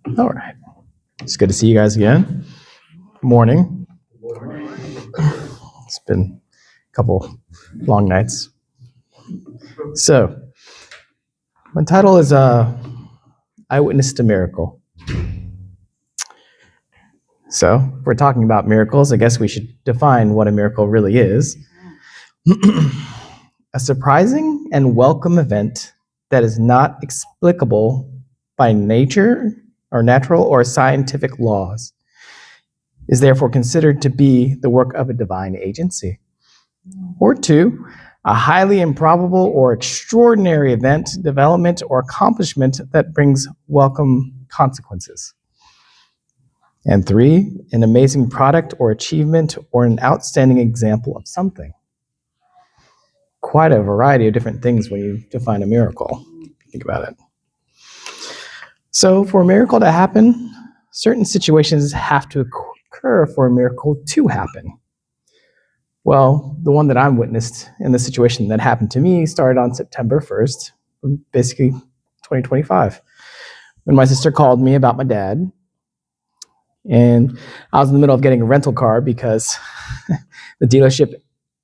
All right. It's good to see you guys again. Morning. It's been a couple long nights. So, my title is I Witnessed a Miracle. So, if we're talking about miracles, I guess we should define what a miracle really is. A surprising and welcome event that is not explicable by nature or natural or scientific laws is therefore considered to be the work of a divine agency. Or two, a highly improbable or extraordinary event, development, or accomplishment that brings welcome consequences. And three, an amazing product or achievement or an outstanding example of something. Quite a variety of different things when you define a miracle. Think about it. So for a miracle to happen, certain situations have to occur for a miracle to happen. Well, the one that I'm witnessed in the situation that happened to me started on September 1st, basically 2025, when my sister called me about my dad. And I was in the middle of getting a rental car because the dealership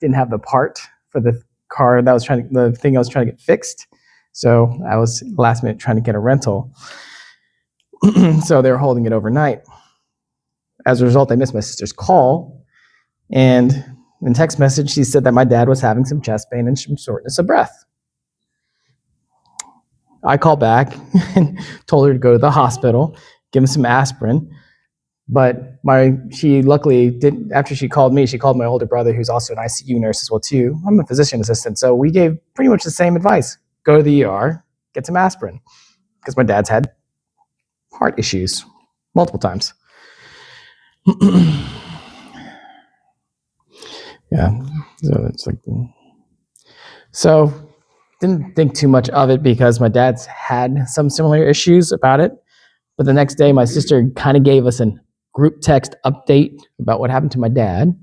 didn't have the part for the car that the thing I was trying to get fixed. So I was last minute trying to get a rental. So they were holding it overnight. As a result, I missed my sister's call. And in text message, she said that my dad was having some chest pain and some shortness of breath. I called back and told her to go to the hospital, give him some aspirin. But she luckily didn't. After she called me, she called my older brother, who's also an ICU nurse as well too. I'm a physician assistant, so we gave pretty much the same advice: go to the ER, get some aspirin, because my dad's had heart issues multiple times. Yeah, so didn't think too much of it because my dad's had some similar issues about it. But the next day, my sister kind of gave us a group text update about what happened to my dad.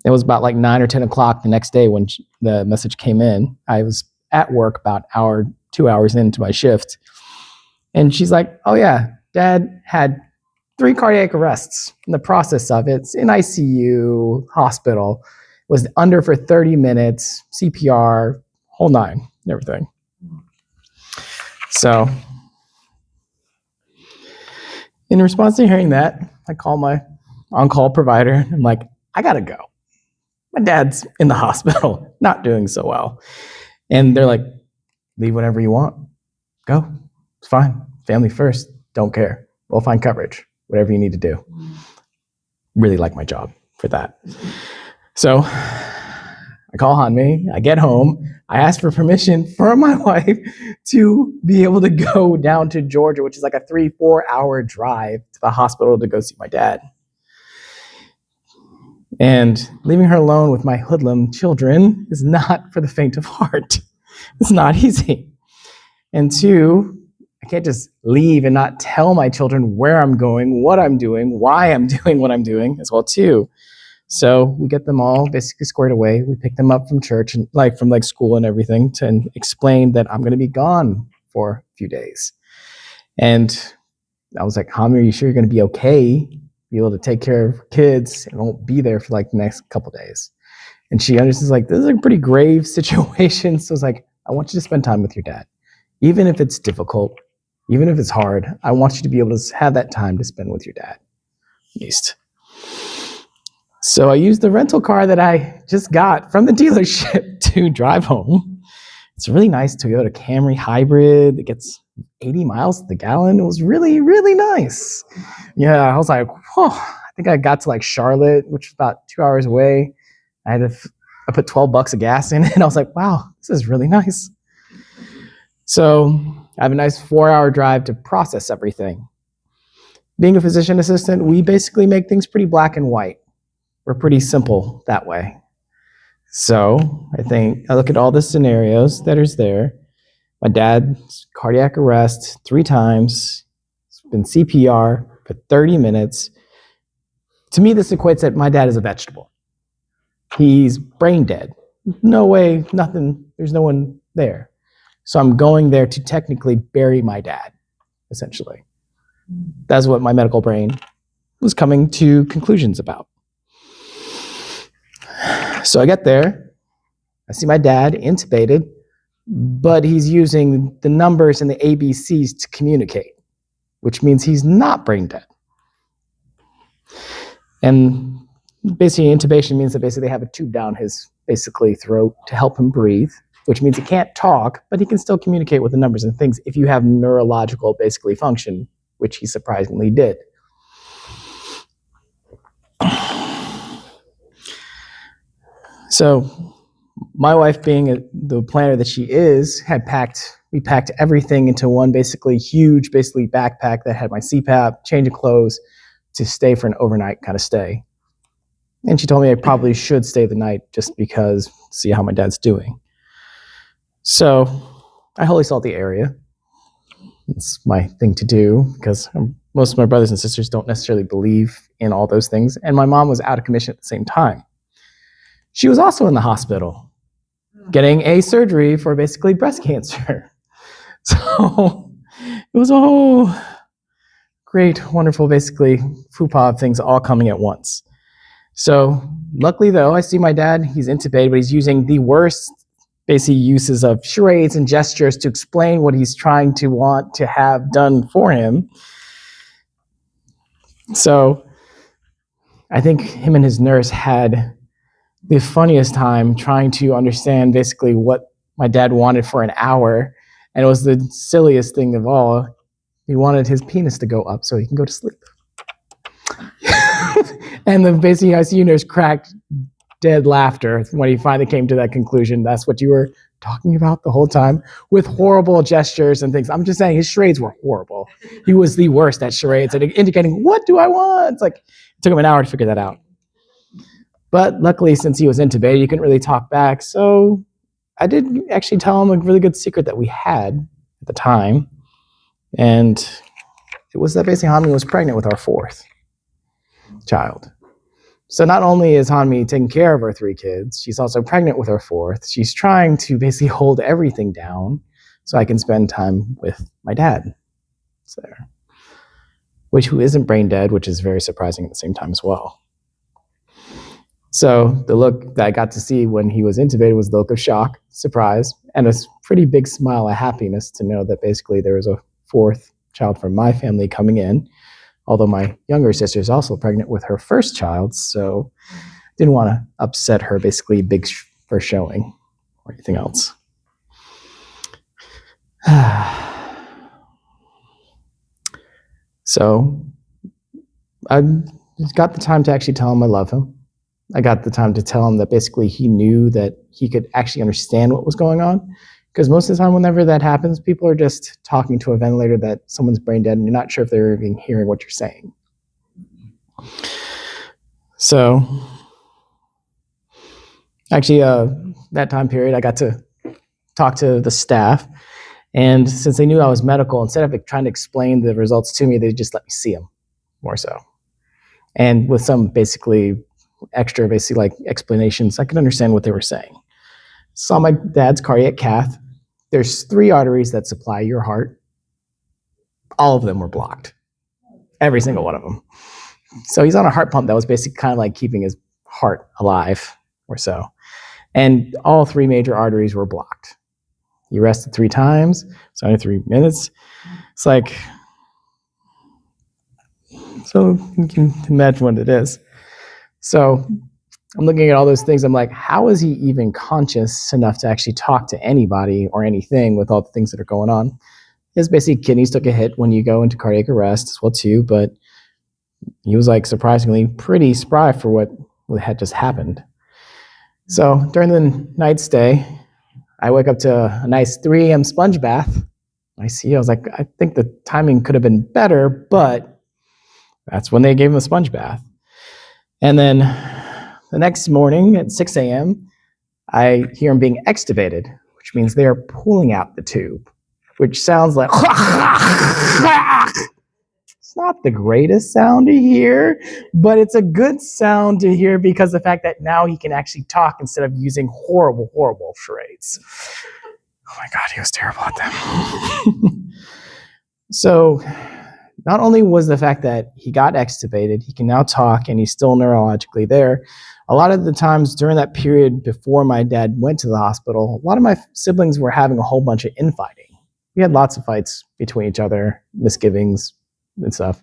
It was about like 9 or 10 o'clock the next day when the message came in. I was at work about 2 hours into my shift. And she's like, oh yeah, Dad had 3 cardiac arrests in the process of it. It's in ICU, hospital, was under for 30 minutes, CPR, whole nine, everything. So in response to hearing that, I call my on-call provider. I'm like, I gotta go. My dad's in the hospital, not doing so well. And they're like, leave whenever you want. Go. It's fine. Family first. Don't care. We'll find coverage. Whatever you need to do. Really like my job for that. So I call Hanmi. I get home. I ask for permission from my wife to be able to go down to Georgia, which is like a 3-4 hour drive to the hospital to go see my dad. And leaving her alone with my hoodlum children is not for the faint of heart. It's not easy. And two, I can't just leave and not tell my children where I'm going, what I'm doing, why I'm doing what I'm doing as well too. So we get them all basically squared away. We pick them up from church and from school and everything to explain that I'm going to be gone for a few days. And I was like, Hami, are you sure you're going to be okay? Be able to take care of kids and won't be there for the next couple days. And she understands this is a pretty grave situation. So I was like, I want you to spend time with your dad. Even if it's difficult, even if it's hard, I want you to be able to have that time to spend with your dad, at least. So I used the rental car that I just got from the dealership to drive home. It's a really nice Toyota Camry hybrid. It gets 80 miles to the gallon. It was really, really nice. Yeah, I was like, whoa. I think I got to Charlotte, which is about 2 hours away. I put $12 of gas in it, and I was like, wow, this is really nice. So I have a nice 4-hour drive to process everything. Being a physician assistant, we basically make things pretty black and white. We're pretty simple that way. So I look at all the scenarios that is there. My dad's cardiac arrest 3 times. It's been CPR for 30 minutes. To me, this equates that my dad is a vegetable. He's brain dead. No way, nothing, there's no one there. So I'm going there to technically bury my dad. essentially. That's what my medical brain was coming to conclusions about. So I get there, I see my dad intubated, but he's using the numbers and the ABCs to communicate, which means he's not brain dead. And basically intubation means that basically they have a tube down his basically throat to help him breathe, which means he can't talk, but he can still communicate with the numbers and things if you have neurological basically function, which he surprisingly did. So my wife, being the planner that she is, we packed everything into one basically huge backpack that had my CPAP, change of clothes, to stay for an overnight kind of stay. And she told me I probably should stay the night just because, see how my dad's doing. So I holy salt the area. It's my thing to do because most of my brothers and sisters don't necessarily believe in all those things. And my mom was out of commission at the same time. She was also in the hospital getting a surgery for basically breast cancer. So it was a whole great, wonderful, basically fupa of things all coming at once. So luckily though, I see my dad, he's intubated, but he's using the worst basically uses of charades and gestures to explain what he's trying to want to have done for him. So I think him and his nurse had the funniest time trying to understand basically what my dad wanted for an hour. And it was the silliest thing of all. He wanted his penis to go up so he can go to sleep. And the basically ICU nurse cracked dead laughter when he finally came to that conclusion. That's what you were talking about the whole time, with horrible gestures and things. I'm just saying his charades were horrible. He was the worst at charades and indicating, what do I want? It's like, it took him an hour to figure that out. But luckily, since he was intubated, he couldn't really talk back. So I did actually tell him a really good secret that we had at the time. And it was that basically Hanmi was pregnant with our fourth child. So not only is Hanmi taking care of our three kids, she's also pregnant with our fourth. She's trying to basically hold everything down so I can spend time with my dad. So, who isn't brain dead, which is very surprising at the same time as well. So the look that I got to see when he was intubated was the look of shock, surprise, and a pretty big smile of happiness to know that basically there was a fourth child from my family coming in, although my younger sister is also pregnant with her first child, so didn't want to upset her basically big first showing or anything else. So I got the time to actually tell him I love him. I got the time to tell him that basically he knew that he could actually understand what was going on. Because most of the time, whenever that happens, people are just talking to a ventilator that someone's brain dead and you're not sure if they're even hearing what you're saying. So actually, that time period, I got to talk to the staff. And since they knew I was medical, instead of trying to explain the results to me, they just let me see them more so. And with some basically extra like explanations, I could understand what they were saying. Saw my dad's cardiac cath. There's 3 arteries that supply your heart. All of them were blocked. Every single one of them. So he's on a heart pump that was basically kind of like keeping his heart alive or so. And all 3 major arteries were blocked. He rested 3 times. It's only 3 minutes. It's like, so you can imagine what it is. So I'm looking at all those things. I'm like, how is he even conscious enough to actually talk to anybody or anything with all the things that are going on? His basic kidneys took a hit when you go into cardiac arrest as well too, but he was like surprisingly pretty spry for what had just happened. So during the night stay, I wake up to a nice 3 a.m. sponge bath. I was like, I think the timing could have been better, but that's when they gave him a sponge bath. And then the next morning at 6 a.m., I hear him being extubated, which means they are pulling out the tube, which sounds like, it's not the greatest sound to hear, but it's a good sound to hear because of the fact that now he can actually talk instead of using horrible, horrible charades. Oh my God, he was terrible at them. So not only was the fact that he got extubated, he can now talk and he's still neurologically there. A lot of the times during that period before my dad went to the hospital, a lot of my siblings were having a whole bunch of infighting. We had lots of fights between each other, misgivings and stuff.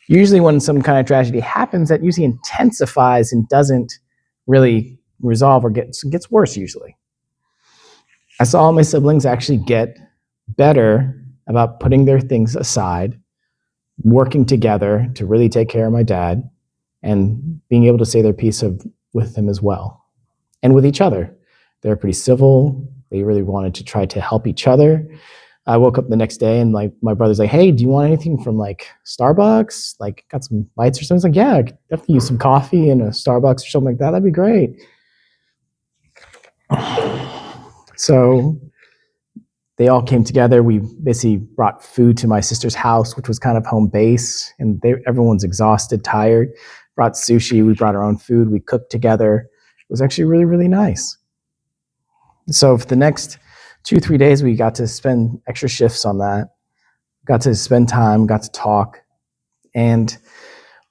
Usually when some kind of tragedy happens, that usually intensifies and doesn't really resolve or gets worse usually. I saw all my siblings actually get better about putting their things aside, working together to really take care of my dad, and being able to say their piece with him as well, and with each other. They were pretty civil. They really wanted to try to help each other. I woke up the next day and my brother's like, "Hey, do you want anything from Starbucks? Got some bites or something?" I was like, "Yeah, I could definitely use some coffee and a Starbucks or something like that. That'd be great." So they all came together. We basically brought food to my sister's house, which was kind of home base, and everyone's exhausted, tired. Brought sushi. We brought our own food. We cooked together. It was actually really, really nice. So for the next 2-3 days, we got to spend extra shifts on that. Got to spend time, got to talk, and it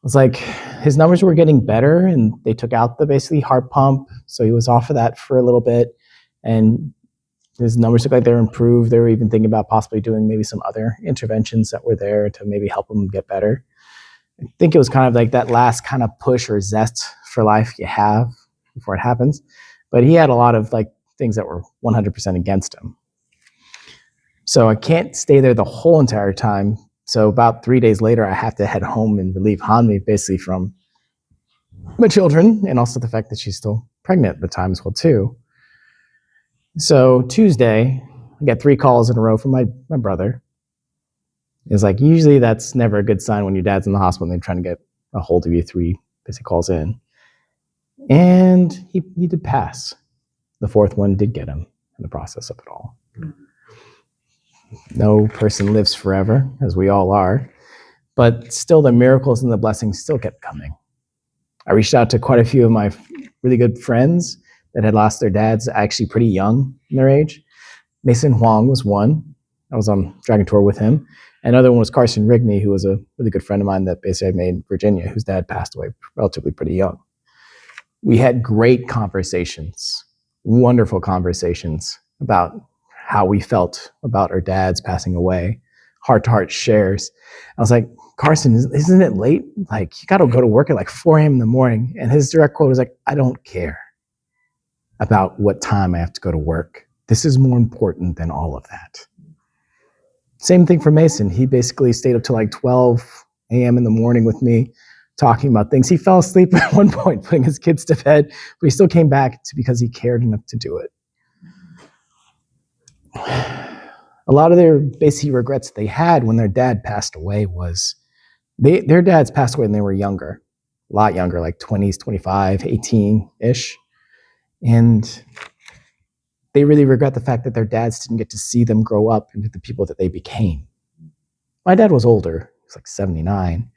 was like his numbers were getting better, and they took out the basically heart pump, so he was off of that for a little bit, and his numbers looked like they were improved. They were even thinking about possibly doing maybe some other interventions that were there to maybe help him get better. I think it was kind of like that last kind of push or zest for life you have before it happens. But he had a lot of things that were 100% against him. So I can't stay there the whole entire time. So about 3 days later, I have to head home and relieve Hanmi basically from my children, and also the fact that she's still pregnant at the time as well too. So Tuesday, I get 3 calls in a row from my brother. It's like, usually that's never a good sign when your dad's in the hospital and they're trying to get a hold of you. 3 basically calls in. And he did pass. The 4th one did get him in the process of it all. No person lives forever, as we all are. But still, the miracles and the blessings still kept coming. I reached out to quite a few of my really good friends that had lost their dads actually pretty young in their age. Mason Huang was one. I was on Dragon Tour with him. Another one was Carson Rigney, who was a really good friend of mine that basically I made in Virginia, whose dad passed away relatively pretty young. We had great conversations, wonderful conversations about how we felt about our dads passing away, heart-to-heart shares. I was like, "Carson, isn't it late? You got to go to work at 4 a.m. in the morning." And his direct quote was like, "I don't care about what time I have to go to work. This is more important than all of that." Same thing for Mason. He basically stayed up till 12 a.m. in the morning with me, talking about things. He fell asleep at one point, putting his kids to bed, but he still came back because he cared enough to do it. A lot of their basic regrets they had when their dad passed away was their dads passed away when they were younger, a lot younger, 20s, 25, 18-ish. And they really regret the fact that their dads didn't get to see them grow up into the people that they became. My dad was older. He was 79.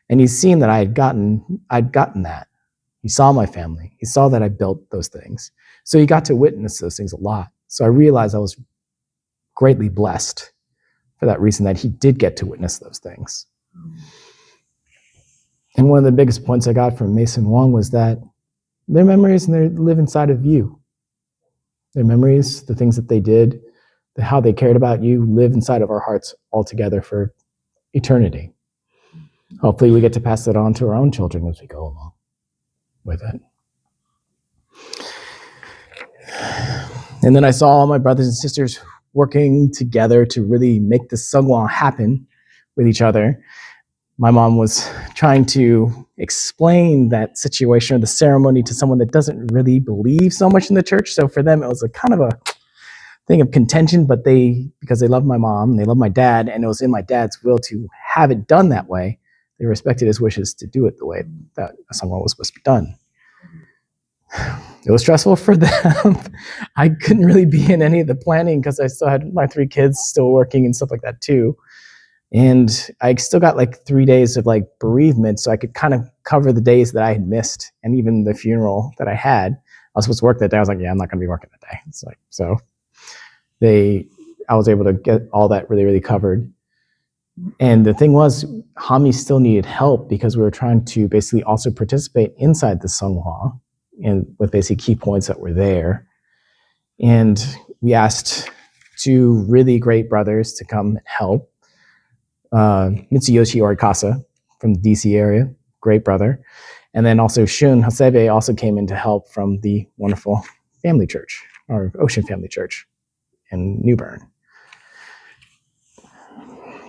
And he's seen that I'd gotten that. He saw my family. He saw that I built those things. So he got to witness those things a lot. So I realized I was greatly blessed for that reason, that he did get to witness those things. And one of the biggest points I got from Mason Wong was that their memories live inside of you. Their memories, the things that they did, how they cared about you, live inside of our hearts altogether for eternity. Hopefully we get to pass that on to our own children as we go along with it. And then I saw all my brothers and sisters working together to really make the Sungwa happen with each other. My mom was trying to explain that situation or the ceremony to someone that doesn't really believe so much in the church. So for them, it was a kind of a thing of contention, but because they love my mom, they love my dad, and it was in my dad's will to have it done that way, they respected his wishes to do it the way that a Sungwa was supposed to be done. It was stressful for them. I couldn't really be in any of the planning because I still had my 3 kids still working and stuff like that too. And I still got 3 days of bereavement, so I could kind of cover the days that I had missed, and even the funeral that I had. I was supposed to work that day. I was like, yeah, I'm not going to be working that day. It's so I was able to get all that really, really covered. And the thing was, Hami still needed help because we were trying to basically also participate inside the Songhua and with basically key points that were there. And we asked two really great brothers to come help. Mitsuyoshi Orikasa from the DC area, great brother. And then also Shun Hasebe also came in to help from the wonderful family church, or Ocean Family Church in New Bern.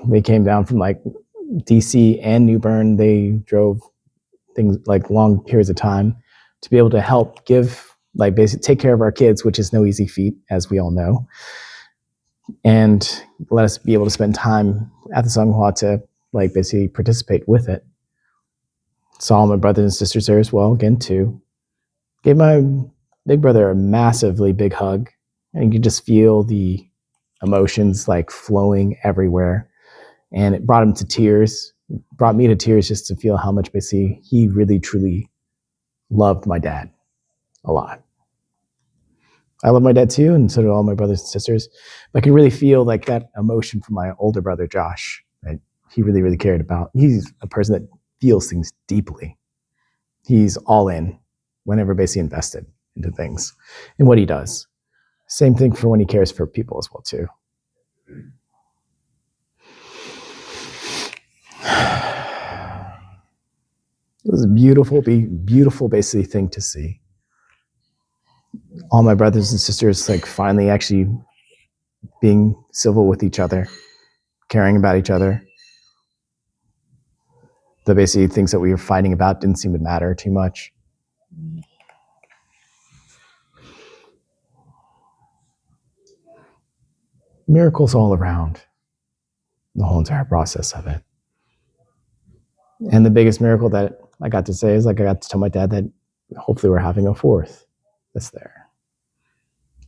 They came down from like DC and New Bern. They drove things like long periods of time to be able to help give, like basically take care of our kids, which is no easy feat, as we all know, and let us be able to spend time at the Songhua to like basically participate with it. Saw my brothers and sisters there as well, again too. Gave my big brother a massively big hug, and you could just feel the emotions like flowing everywhere. And it brought him to tears. It brought me to tears just to feel how much basically he really truly loved my dad a lot. I love my dad too, and so do all my brothers and sisters. But I can really feel like that emotion from my older brother Josh that he really, really cared about. He's a person that feels things deeply. He's all in whenever basically invested into things and what he does. Same thing for when he cares for people as well too. It was a beautiful basically thing to see. All my brothers and sisters like finally actually being civil with each other, caring about each other. The basically things that we were fighting about didn't seem to matter too much. Miracles all around the whole entire process of it. And the biggest miracle that I got to say is like I got to tell my dad that hopefully we're having a fourth that's there.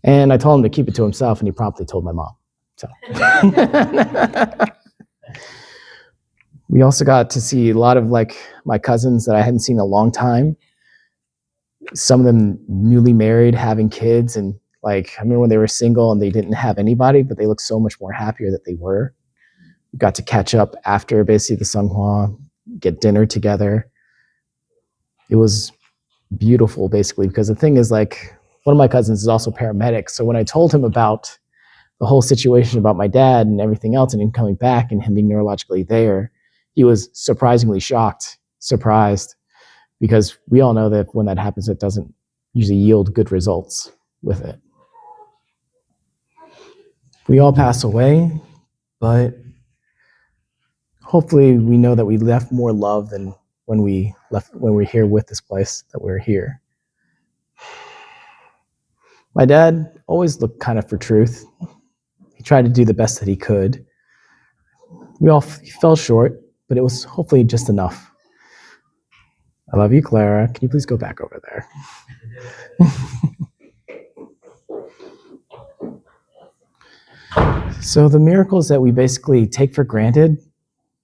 And I told him to keep it to himself, and he promptly told my mom. So we also got to see a lot of like my cousins that I hadn't seen in a long time. Some of them newly married, having kids, and like I remember when they were single and they didn't have anybody, but they looked so much more happier that they were. We got to catch up after basically the Songhua, get dinner together. It was beautiful basically, because the thing is like one of my cousins is also paramedic. So when I told him about the whole situation about my dad and everything else and him coming back and him being neurologically there, he was surprisingly surprised, because we all know that when that happens, it doesn't usually yield good results with it. We all pass away, but hopefully we know that we left more love than when we're here with this place, that we're here. My dad always looked kind of for truth. He tried to do the best that he could. We all fell short, but it was hopefully just enough. I love you, Clara. Can you please go back over there? So the miracles that we basically take for granted,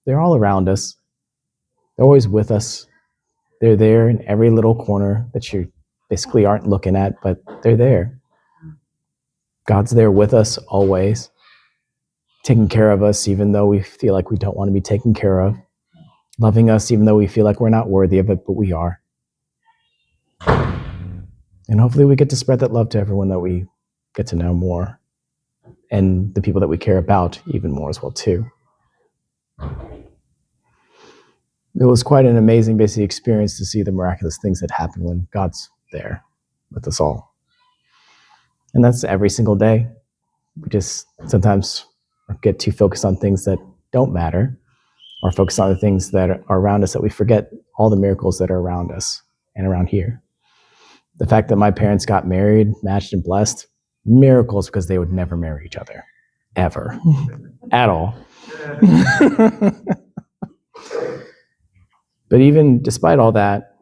they're all around us. They're always with us. They're there in every little corner that you basically aren't looking at, but they're there. God's there with us always, taking care of us even though we feel like we don't want to be taken care of, loving us even though we feel like we're not worthy of it, but we are. And hopefully we get to spread that love to everyone that we get to know more, and the people that we care about even more as well too. It was quite an amazing basic experience to see the miraculous things that happen when God's there with us all. And that's every single day. We just sometimes get too focused on things that don't matter, or focus on the things that are around us, that we forget all the miracles that are around us and around here. The fact that my parents got married, matched and blessed, miracles, because they would never marry each other, ever, at all. But even despite all that,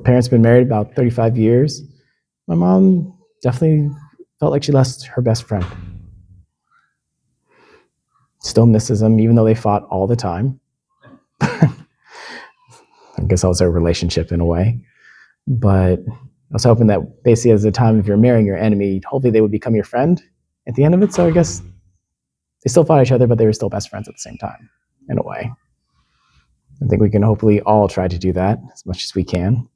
parents been married about 35 years. My mom definitely felt like she lost her best friend. Still misses him, even though they fought all the time. I guess that was their relationship in a way. But I was hoping that basically as the time if you're marrying your enemy, hopefully they would become your friend at the end of it. So I guess They still fought each other, but they were still best friends at the same time, in a way. I think we can hopefully all try to do that as much as we can.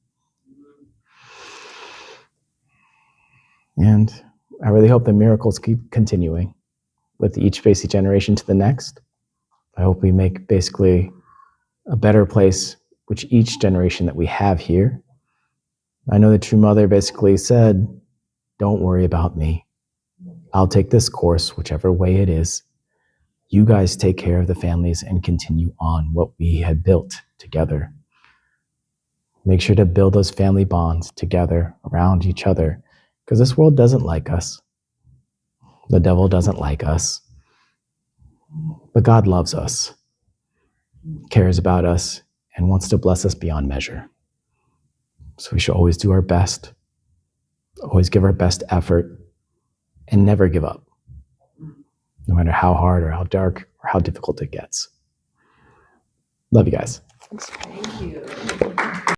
And I really hope the miracles keep continuing with each basic generation to the next. I hope we make basically a better place, which each generation that we have here. I know the True Mother basically said, don't worry about me. I'll take this course, whichever way it is. You guys take care of the families and continue on what we had built together. Make sure to build those family bonds together around each other, because this world doesn't like us. The devil doesn't like us. But God loves us, cares about us, and wants to bless us beyond measure. So we should always do our best, always give our best effort, and never give up, no matter how hard or how dark or how difficult it gets. Love you guys. Thank you.